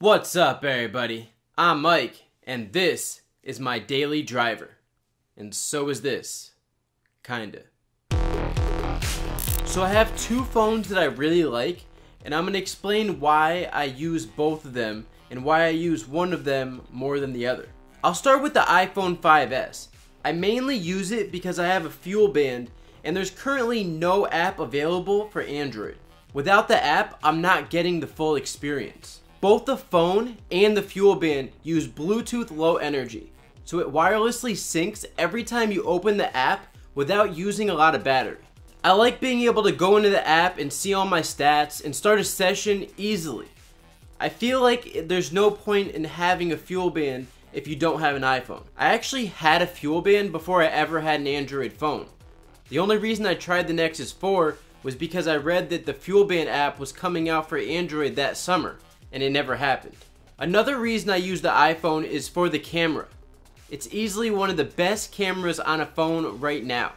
What's up, everybody? I'm Mike, and this is my daily driver. And so is this. Kinda. So I have two phones that I really like, and I'm gonna explain why I use both of them and why I use one of them more than the other. I'll start with the iPhone 5S. I mainly use it because I have a fuel band, and there's currently no app available for Android. Without the app, I'm not getting the full experience. Both the phone and the fuel band use Bluetooth Low Energy, so it wirelessly syncs every time you open the app without using a lot of battery. I like being able to go into the app and see all my stats and start a session easily. I feel like there's no point in having a fuel band if you don't have an iPhone. I actually had a fuel band before I ever had an Android phone. The only reason I tried the Nexus 4 was because I read that the fuel band app was coming out for Android that summer, and it never happened. Another reason I use the iPhone is for the camera. It's easily one of the best cameras on a phone right now.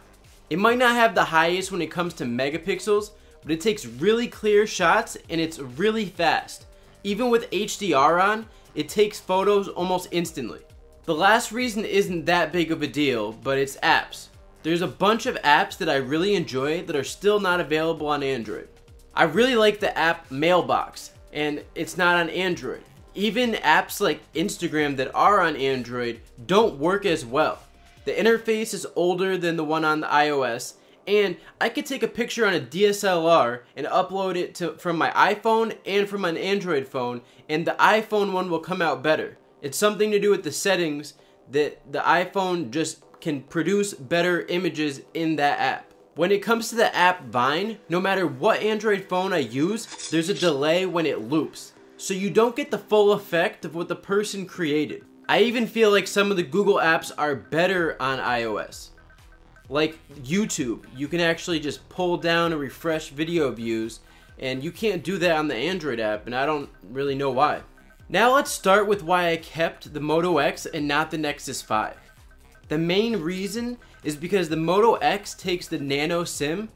It might not have the highest when it comes to megapixels, but it takes really clear shots and it's really fast. Even with HDR on, it takes photos almost instantly. The last reason isn't that big of a deal, but it's apps. There's a bunch of apps that I really enjoy that are still not available on Android. I really like the app Mailbox, and it's not on Android. Even apps like Instagram that are on Android don't work as well. The interface is older than the one on the iOS, and I could take a picture on a DSLR and upload it from my iPhone and from an Android phone, and the iPhone one will come out better. It's something to do with the settings that the iPhone just can produce better images in that app. When it comes to the app Vine, no matter what Android phone I use, there's a delay when it loops. So you don't get the full effect of what the person created. I even feel like some of the Google apps are better on iOS. Like YouTube, you can actually just pull down and refresh video views, and you can't do that on the Android app, and I don't really know why. Now let's start with why I kept the Moto X and not the Nexus 5. The main reason is because the Moto X takes the nano SIM,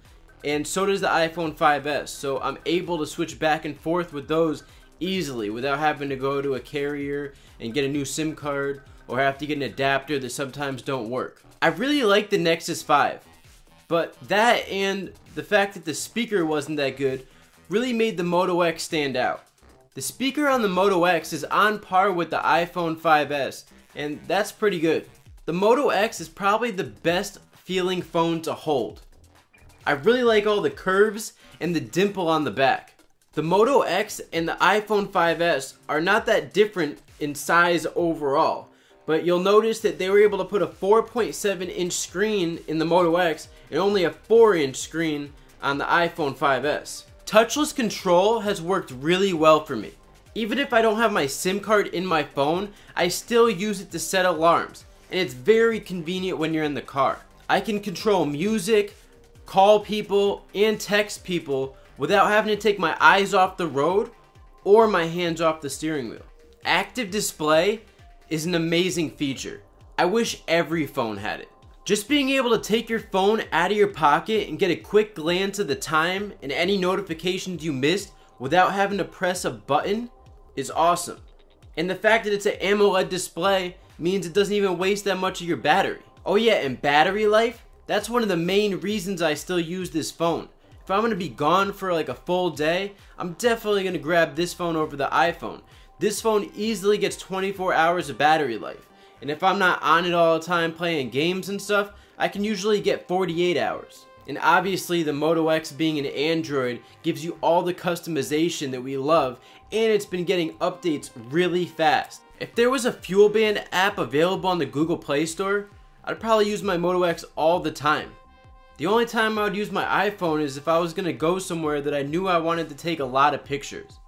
and so does the iPhone 5S, so I'm able to switch back and forth with those easily without having to go to a carrier and get a new SIM card or have to get an adapter that sometimes don't work. I really like the Nexus 5, but that and the fact that the speaker wasn't that good really made the Moto X stand out. The speaker on the Moto X is on par with the iPhone 5S, and that's pretty good. The Moto X is probably the best feeling phone to hold. I really like all the curves and the dimple on the back. The Moto X and the iPhone 5S are not that different in size overall, but you'll notice that they were able to put a 4.7-inch screen in the Moto X and only a 4-inch screen on the iPhone 5S. Touchless control has worked really well for me. Even if I don't have my SIM card in my phone, I still use it to set alarms, and it's very convenient when you're in the car. I can control music, call people, and text people without having to take my eyes off the road or my hands off the steering wheel. Active display is an amazing feature. I wish every phone had it. Just being able to take your phone out of your pocket and get a quick glance of the time and any notifications you missed without having to press a button is awesome. And the fact that it's an AMOLED display means it doesn't even waste that much of your battery. Oh yeah, and battery life? That's one of the main reasons I still use this phone. If I'm going to be gone for like a full day, I'm definitely going to grab this phone over the iPhone. This phone easily gets 24 hours of battery life. And if I'm not on it all the time playing games and stuff, I can usually get 48 hours. And obviously the Moto X being an Android gives you all the customization that we love, and it's been getting updates really fast. If there was a fuel band app available on the Google Play Store, I'd probably use my Moto X all the time. The only time I would use my iPhone is if I was going to go somewhere that I knew I wanted to take a lot of pictures.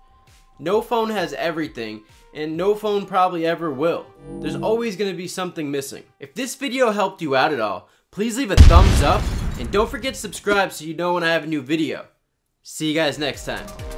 No phone has everything, and no phone probably ever will. There's always going to be something missing. If this video helped you out at all, please leave a thumbs up, and don't forget to subscribe so you know when I have a new video. See you guys next time.